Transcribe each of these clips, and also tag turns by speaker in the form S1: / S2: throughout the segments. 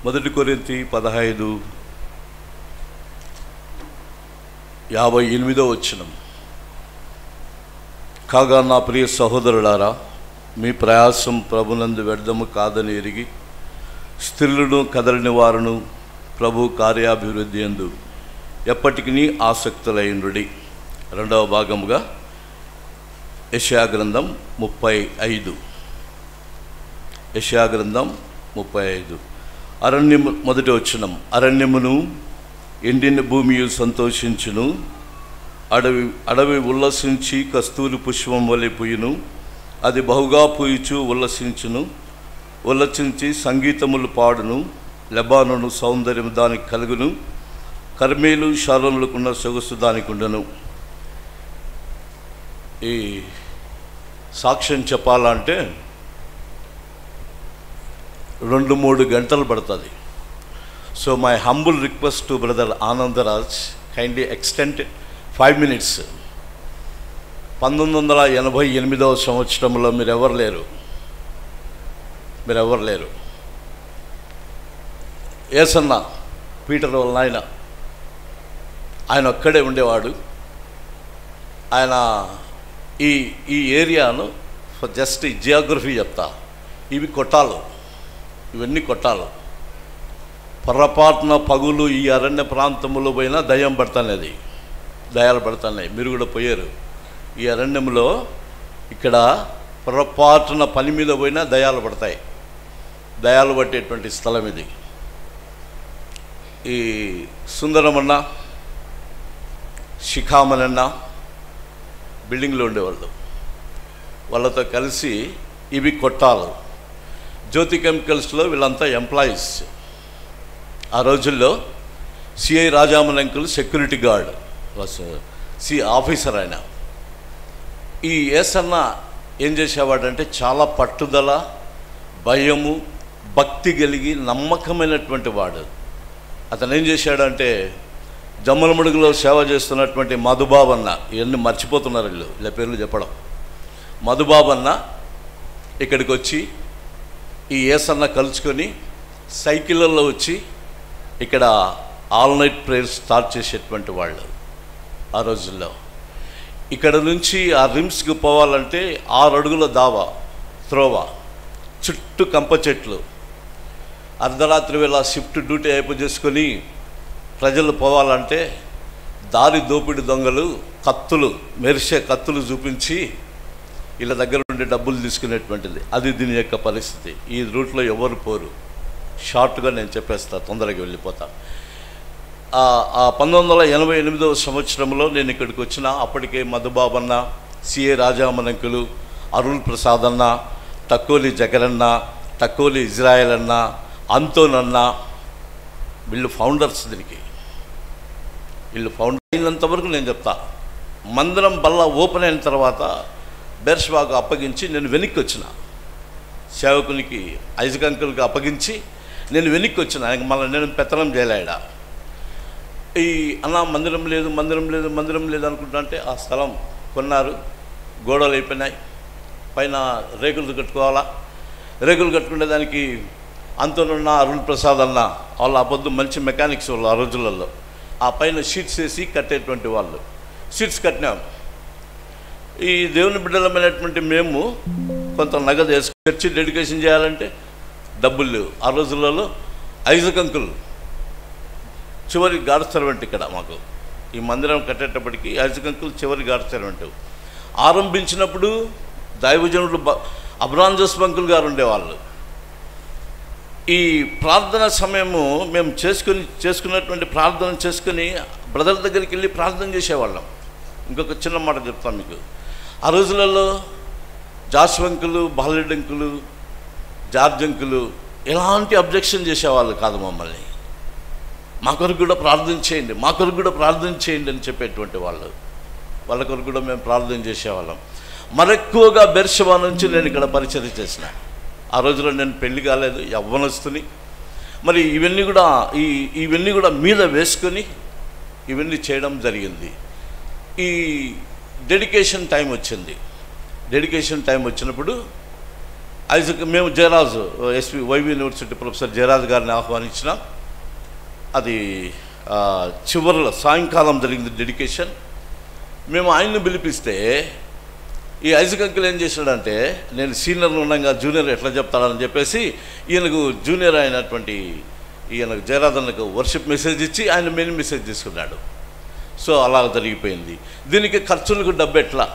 S1: మొదటి కొరింథీ 15:58 కాగా నా ప్రియ సహోదరులారా, మీ ప్రయాసం ప్రభునందు వ్యర్థము కాదని ఎరిగి స్త్రీలను కదలని వారును ప్రభు కార్యాభివృద్ధి యందు ఎప్పటికీ ఆసక్తులైనరుడి. రెండవ భాగముగా యెషయా గ్రంథం 35. యెషయా గ్రంథం 35 అరణ్యము మొదటి వచనం. అరణ్యమును ఎండిన భూమియు సంతోషించును, అడవి ఉల్లసించి కస్తూరి పుష్పం వలె పూయును. అది బహుగా పూయుచు ఉల్లసించి సంగీతములు పాడును. లెబానోను సౌందర్యం దానికి కలుగును, కర్మేలు షారోనులకున్న సొగసు దానికి ఉండను. ఈ సాక్ష్యం చెప్పాలంటే 2-3 గంటలు పడుతుంది. So my humble request to brother Anandraj, kindly extend 5 minutes. 1988వ సంవత్సరంలో మీరెవరు లేరు. ఏసన్న పీటర్ వాళ్ళ ఆయన ఒక్కడే ఉండేవాడు. ఆయన ఈ ఏరియాను జస్ట్ జియోగ్రఫీ చెప్తా. ఇవన్నీ కొట్టాలు. పొరపాటున పగులు ఈ అరణ్య ప్రాంతంలో పోయినా దయ్యాలు పడుతున్నాయి. మీరు కూడా పోయారు. ఈ అరణ్యంలో ఇక్కడ పొరపాటున పని మీద పోయినా దయ్యాలు పడతాయి. దయ్యాలు పట్టేటువంటి స్థలం ఇది. ఈ సుందరమన్న, శిఖామణన్న బిల్డింగ్లో ఉండేవాళ్ళు. వాళ్ళతో కలిసి ఇవి కొట్టాలు. జ్యోతి కెమికల్స్లో వీళ్ళంతా ఎంప్లాయీస్. ఆ రోజుల్లో CI Rajaman uncle security guard officer. ఆయన ఈ ఏసన్న ఏం చేసేవాడంటే చాలా పట్టుదల, భయము, భక్తి కలిగి నమ్మకమైనటువంటి వాడు. అతను ఏం చేశాడంటే జమ్మలమడుగులో సేవ చేస్తున్నటువంటి మధుబాబన్న, ఇవన్నీ మర్చిపోతున్నారు వీళ్ళు, ఇలా పేర్లు చెప్పడం. మధుబాబన్న ఇక్కడికి వచ్చి ఈ ఏసన్న కలుసుకొని సైకిళ్ళల్లో వచ్చి ఇక్కడ ఆల్ నైట్ ప్రేయర్స్ స్టార్ట్ చేసేటువంటి వాళ్ళు ఆ రోజుల్లో. ఇక్కడ నుంచి ఆ రిమ్స్కి పోవాలంటే 6 అడుగుల త్రోవ, చుట్టూ కంప చెట్లు. అర్ధరాత్రి వేళ షిఫ్ట్ డ్యూటీ అయిపోయి ప్రజలు పోవాలంటే దారి దోపిడి దొంగలు మెరిసే కత్తులు చూపించి వీళ్ళ దగ్గర నుండి డబ్బులు తీసుకునేటువంటిది. అది దీని యొక్క పరిస్థితి. ఈ రూట్లో ఎవరు పోరు. షార్ట్గా నేను చెప్పేస్తా, తొందరగా వెళ్ళిపోతా. 1988వ సంవత్సరంలో నేను ఇక్కడికి వచ్చిన. అప్పటికే మధుబాబన్న, సిఏ రాజామనంకులు, అరుణ్ ప్రసాద్ అన్న, టక్కోలి జగరన్న, టక్కోలి ఇజ్రాయెల్ అన్న, అంతోనన్న, వీళ్ళు ఫౌండర్స్. వీళ్ళు ఫౌండర్ అయినంతవరకు నేను చెప్తా. మందిరం బల్ల ఓపెన్ అయిన తర్వాత బెర్ష్బాకు అప్పగించి నేను వెనక్కి వచ్చిన. సేవకునికి ఐజక్ అంకుల్కి అప్పగించి నేను వెనక్కి వచ్చిన. ఆయనకి మళ్ళీ నేను పెత్తనం చేయలేడా. ఈ అన్న మందిరం లేదు అనుకుంటా అంటే ఆ స్థలం కొన్నారు. గోడలు అయిపోయినాయి. పైన రేకులు కట్టుకోవాలా. రేకులు కట్టుకునే దానికి అంతనున్న అరుణ్ ప్రసాద్ అన్న వాళ్ళ అబద్ధం మంచి మెకానిక్స్ వాళ్ళు ఆ రోజులలో. ఆ పైన షీట్స్ వేసి కట్టేటువంటి వాళ్ళు. షీట్స్ కట్టినాం. ఈ దేవుని బిడ్డలమైనటువంటి మేము కొంత నగదు వేసుకు చర్చి డెడికేషన్ చేయాలంటే డబ్బులు లేవు. ఆ రోజులలో ఐజక్ అంకుల్ చివరి గాడ్ సర్వెంట్ ఇక్కడ మాకు. ఈ మందిరం కట్టేటప్పటికి ఐజక్ అంకుల్ చివరి గాడ్ సర్వెంట్. ఆరంభించినప్పుడు దైవజనుడు అబ్రాహం జోసెఫ్ అంకుల్ గారు ఉండేవాళ్ళు. ఈ ప్రార్థన సమయము మేము చేసుకున్నటువంటి ప్రార్థన చేసుకుని బ్రదర్ దగ్గరికి వెళ్ళి ప్రార్థన చేసేవాళ్ళం. ఇంకొక చిన్న మాట చెప్తాను మీకు. ఆ రోజులలో Joshua uncle, Balareddy uncle, George uncle ఎలాంటి అబ్జెక్షన్ చేసేవాళ్ళు కాదు మమ్మల్ని. మా కొరకు కూడా ప్రార్థన చేయండి అని చెప్పేటువంటి వాళ్ళు. వాళ్ళ కొరకు కూడా మేము ప్రార్థన చేసేవాళ్ళం. మరెక్కువగా బెర్షెబా నుంచి నేను ఇక్కడ పరిచయం చేసిన. ఆ రోజులో నేను పెళ్లి కాలేదు, యవ్వనస్తుని. మరి ఇవన్నీ కూడా మీద వేసుకొని ఇవన్నీ చేయడం జరిగింది. ఈ డెడికేషన్ టైం వచ్చినప్పుడు ఐజక్ మేము Jayaraju YV university professor Jayaraju గారిని ఆహ్వానించినాం. అది చివరిలో సాయంకాలం జరిగింది డెడికేషన్. మేము ఆయన్ని పిలిపిస్తే ఈ ఐజక్ అంకుల్ ఏం చేశాడంటే, నేను సీనియర్లు ఉండగా జూనియర్ ఎట్లా చెప్తాడని చెప్పేసి ఈయనకు జూనియర్ అయినటువంటి ఈయనకు జయరాజన్నకు వర్షిప్ మెసేజ్ ఇచ్చి ఆయన మెయిన్ మెసేజ్ తీసుకున్నాడు. సో అలా జరిగిపోయింది. దీనికి ఖర్చులకు డబ్బు ఎట్లా?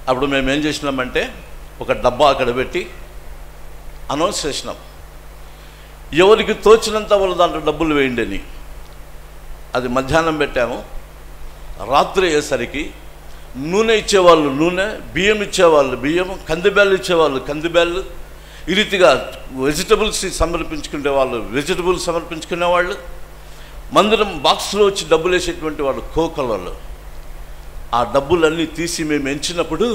S1: అప్పుడు మేము ఏం చేసినామంటే ఒక డబ్బా అక్కడ పెట్టి అనౌన్స్ చేసినాం, ఎవరికి తోచినంత వాళ్ళు దాంట్లో డబ్బులు వేయండి అని. అది మధ్యాహ్నం పెట్టాము. రాత్రి అయ్యేసరికి నూనె ఇచ్చేవాళ్ళు నూనె, బియ్యం ఇచ్చేవాళ్ళు బియ్యం, కందిబ్యాళ్ళు ఇచ్చేవాళ్ళు కందిబ్యాళ్ళు, ఈ రీతిగా వెజిటబుల్స్ సమర్పించుకునే వాళ్ళు వెజిటబుల్స్ సమర్పించుకునేవాళ్ళు, మందిరం బాక్స్లో వచ్చి డబ్బులు వేసేటువంటి వాళ్ళు కోకలలు. ఆ డబ్బులన్నీ తీసి మేము ఎంచినప్పుడు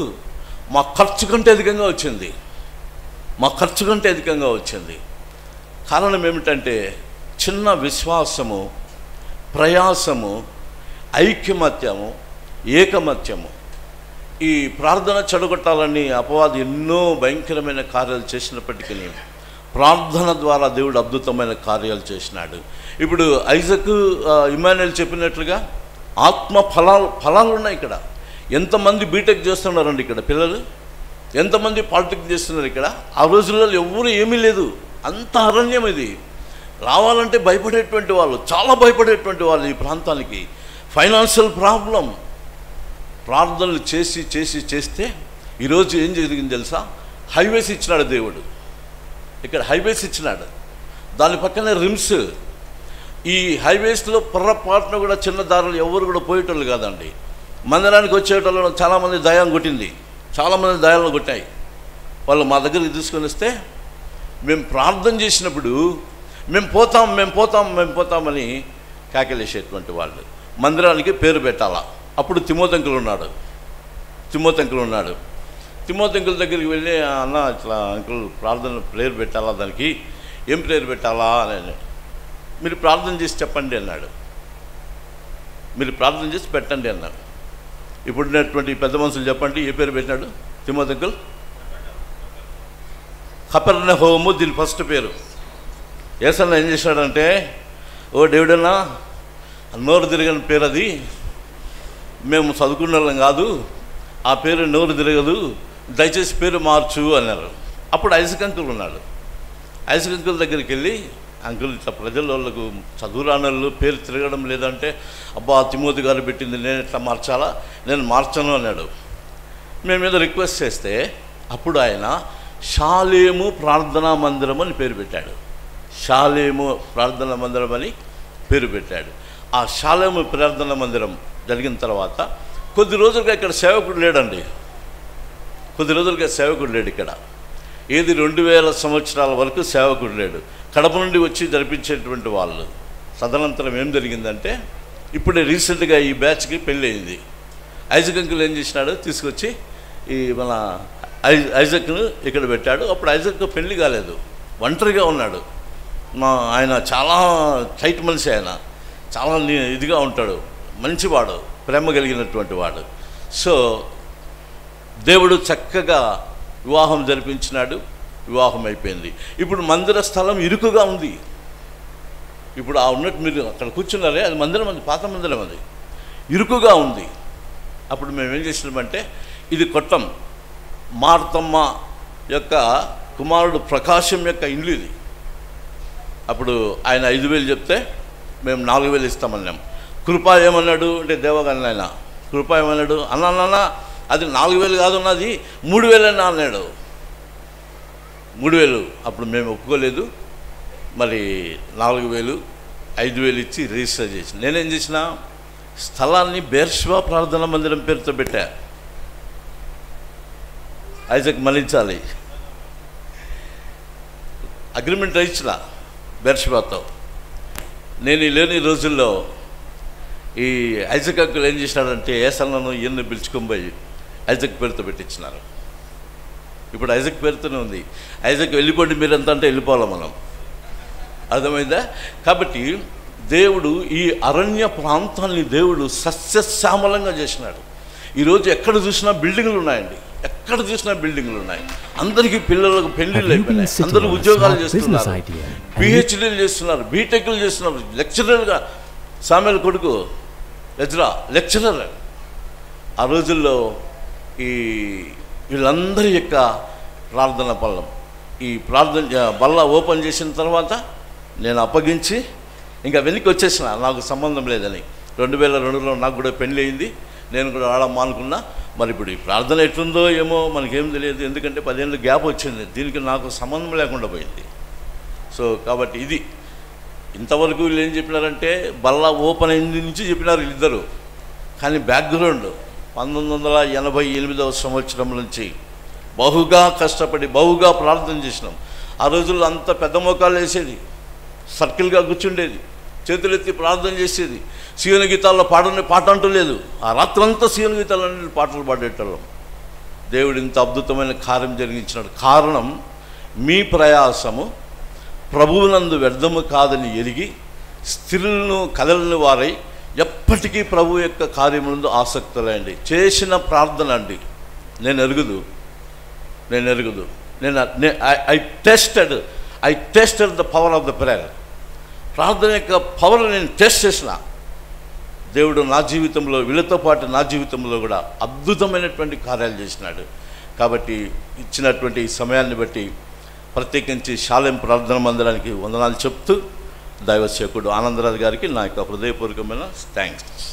S1: మా ఖర్చు కంటే అధికంగా వచ్చింది. కారణం ఏమిటంటే చిన్న విశ్వాసము, ప్రయాసము, ఐక్యమత్యము, ఏకమత్యము. ఈ ప్రార్థన చెడగొట్టాలని అపవాది ఎన్నో భయంకరమైన కార్యాలు చేసినప్పటికీ ప్రార్థన ద్వారా దేవుడు అద్భుతమైన కార్యాలు చేసినాడు. ఇప్పుడు ఐజక్ ఇమానుయేల్ చెప్పినట్లుగా ఆత్మ ఫలాలు ఉన్నాయి ఇక్కడ. ఎంతమంది బీటెక్ చేస్తున్నారండి ఇక్కడ పిల్లలు, ఎంతమంది పాలిటెక్ చేస్తున్నారు ఇక్కడ. ఆ రోజుల్లో ఎవరు ఏమీ లేదు, అంత అరణ్యం ఇది. రావాలంటే భయపడేటువంటి వాళ్ళు, చాలా భయపడేటువంటి వాళ్ళు ఈ ప్రాంతానికి. Financial problem. ప్రార్థనలు చేస్తే ఈరోజు ఏం జరిగింది తెలుసా? హైవేస్ ఇచ్చినాడు దేవుడు. ఇక్కడ హైవేస్ ఇచ్చినాడు, దాని పక్కనే రిమ్స్. ఈ హైవేస్లో పొర్రపాటున కూడా చిన్న దారులు ఎవరు కూడా పోయేటోళ్ళు కాదండి. మందిరానికి వచ్చేటోళ్ళు చాలామంది దయాన్ని కొట్టింది, చాలామంది దయాలను కొట్టాయి. వాళ్ళు మా దగ్గరికి తీసుకొని వస్తే మేము ప్రార్థన చేసినప్పుడు మేము పోతామని కేకలేసేటువంటి వాళ్ళు. మందిరానికి పేరు పెట్టాలా. అప్పుడు తిమోతంకులు ఉన్నాడు. తిమోతంకుల దగ్గరికి వెళ్ళి, అన్న ఇట్లా అంకుల్ ప్రార్థన ప్రేయర్ పెట్టాలా, దానికి ఏం ప్రేయర్ పెట్టాలా అని, మీరు ప్రార్థన చేసి చెప్పండి అన్నాడు. మీరు ప్రార్థన చేసి పెట్టండి అన్నాడు. ఇప్పుడున్నటువంటి పెద్ద మనుషులు చెప్పండి ఏ పేరు పెట్టినాడు తిమోతంకుల్? కపెర్నహూము దీని ఫస్ట్ పేరు. యేసన్న ఏం చేశాడంటే, ఓ దేవుడన్నా నోరు తిరగని పేరు అది, మేము చదువుకున్న వాళ్ళం కాదు, ఆ పేరు నోరు తిరగదు, దయచేసి పేరు మార్చు అన్నారు. అప్పుడు ఐజక్ అంకుల్ ఉన్నాడు. ఐజక్ అంకుల్ దగ్గరికి వెళ్ళి, అంకుల్ ఇట్లా ప్రజల వాళ్ళకు చదువురానోళ్ళు పేరు తిరగడం లేదంటే, అబ్బా తిమోతి గారు పెట్టింది నేను ఎట్లా మార్చాలా, నేను మార్చను అన్నాడు. మేము ఏదో రిక్వెస్ట్ చేస్తే అప్పుడు ఆయన షాలేము ప్రార్థనా మందిరం అని పేరు పెట్టాడు. షాలేము ప్రార్థనా మందిరం అని పేరు పెట్టాడు. ఆ షాలేము ప్రార్థనా మందిరం జరిగిన తర్వాత కొద్ది రోజులుగా ఇక్కడ సేవకుడు లేడండి. సేవకుడు లేడు ఇక్కడ. ఏది 2000 సంవత్సరాల వరకు సేవకుడు లేడు. కడప నుండి వచ్చి జరిపించేటువంటి వాళ్ళు. తదనంతరం ఏం జరిగిందంటే, ఇప్పుడే రీసెంట్గా ఈ బ్యాచ్కి పెళ్ళి అయింది. ఐజక్ అంకుల్ ఏం చేసినాడు, తీసుకొచ్చి ఈ మన ఐజక్ను ఇక్కడ పెట్టాడు. అప్పుడు ఐజక్ పెళ్ళి కాలేదు, ఒంటరిగా ఉన్నాడు. ఆయన చాలా టైట్ మనిషి, ఆయన చాలా ఇదిగా ఉంటాడు, మంచివాడు, ప్రేమ కలిగినటువంటి వాడు. సో దేవుడు చక్కగా వివాహం జరిపించినాడు. వివాహం అయిపోయింది. ఇప్పుడు మందిర స్థలం ఇరుకుగా ఉంది. ఇప్పుడు ఆ ఉన్నట్టు మీరు అక్కడ కూర్చున్నారే, అది మందిరం, అది పాత మందిరం, అది ఇరుకుగా ఉంది. అప్పుడు మేము ఏం చేసినామంటే, ఇది కొట్టం మార్తమ్మ యొక్క కుమారుడు ప్రకాశం యొక్క ఇల్లు ఇది. అప్పుడు ఆయన 5,000 చెప్తే మేము 4,000 ఇస్తామన్నాం. కృప ఏమన్నాడు అంటే, దేవగాని ఆయన కృప ఏమన్నాడు, అన్నా అది 4,000 కాదు, ఉన్నది 3,000 అన్నాడు. 3,000. అప్పుడు మేము ఒప్పుకోలేదు. మరి 4,000, 5,000 ఇచ్చి రిజిస్టర్ చేసి, నేనేం చేసిన, స్థలాన్ని బేర్షిబా ప్రార్థనా మందిరం పేరుతో పెట్టా. ఐజక్ మలించాలి, అగ్రిమెంట్ ఇచ్చిన బేర్షిబాతో. నేను లేని రోజుల్లో ఈ ఐజక్ అంకుల్ ఏం చేసినాడంటే, ఏసన్నను ఈయన్ని పిలుచుకొని పోయి ఐజక్ పేరుతో పెట్టించినారు. ఇప్పుడు ఐజక్ పేరుతోనే ఉంది. ఐజక్ వెళ్ళిపోండి మీరంతా అంటే వెళ్ళిపోవాలి మనం, అర్థమైందా? కాబట్టి దేవుడు ఈ అరణ్య ప్రాంతాన్ని దేవుడు సస్యశ్యామలంగా చేసినాడు. ఈరోజు ఎక్కడ చూసినా బిల్డింగ్లు ఉన్నాయండి, ఎక్కడ చూసినా బిల్డింగ్లు ఉన్నాయి. అందరికీ పిల్లలకు పెళ్లిళ్ళు అయిపోయినాయి. అందరూ ఉద్యోగాలు చేస్తున్నారు, పిహెచ్డీలు చేస్తున్నారు, బీటెక్లు చేస్తున్నారు. లెక్చరర్గా సామెల కొడుకు ఎజ్రా లెక్చరర్. ఆ రోజుల్లో ఈ వీళ్ళందరి యొక్క ప్రార్థన బల్లం, ఈ ప్రార్థన బల్ల ఓపెన్ చేసిన తర్వాత నేను అప్పగించి ఇంకా వెనక్కి వచ్చేసిన, నాకు సంబంధం లేదని. 2002లో నాకు కూడా పెళ్ళి అయింది, నేను కూడా ఆడమ్మా అనుకున్నా. మరి ఇప్పుడు ఈ ప్రార్థన ఎట్లుందో ఏమో మనకేం తెలియదు, ఎందుకంటే 10 ఏళ్ళ గ్యాప్ వచ్చింది, దీనికి నాకు సంబంధం లేకుండా పోయింది. సో కాబట్టి ఇది ఇంతవరకు వీళ్ళు ఏం చెప్పినారంటే బల్ల ఓపెన్ అయింది నుంచి చెప్పినారు వీళ్ళిద్దరు. కానీ బ్యాక్గ్రౌండ్ 1988వ సంవత్సరం నుంచి బహుగా కష్టపడి బహుగా ప్రార్థన చేసినాం. ఆ రోజుల్లో అంత పెద్ద మోకాలు వేసేది, సర్కిల్గా కూర్చుండేది, చేతులెత్తి ప్రార్థన చేసేది. సీయోను గీతాల్లో పాట అంటూ లేదు. ఆ రాత్రంతా సీయోను గీతాలన్నీ పాటలు పాడేటోళ్ళం. దేవుడు ఇంత అద్భుతమైన కార్యం జరిగించినాడు. కారణం మీ ప్రయాసము ప్రభువునందు వ్యర్థము కాదని ఎరిగి స్థిరులను కదలని వారై ఎప్పటికీ ప్రభు యొక్క కార్యములందు ఆసక్తులండి. చేసిన ప్రార్థన అండి నేను ఎరుగుదు. I tested the power of the prayer. ప్రార్థన యొక్క పవర్ నేను టెస్ట్ చేసిన. దేవుడు నా జీవితంలో వీళ్ళతో పాటు నా జీవితంలో కూడా అద్భుతమైనటువంటి కార్యాలు చేసినాడు. కాబట్టి ఇచ్చినటువంటి ఈ సమయాన్ని బట్టి ప్రత్యేకించి షాలేం ప్రార్థన మందిరానికి వందనాలు చెప్తూ దైవ సేవకుడు ఆనందరాజు గారికి నా యొక్క హృదయపూర్వకమైన థ్యాంక్స్.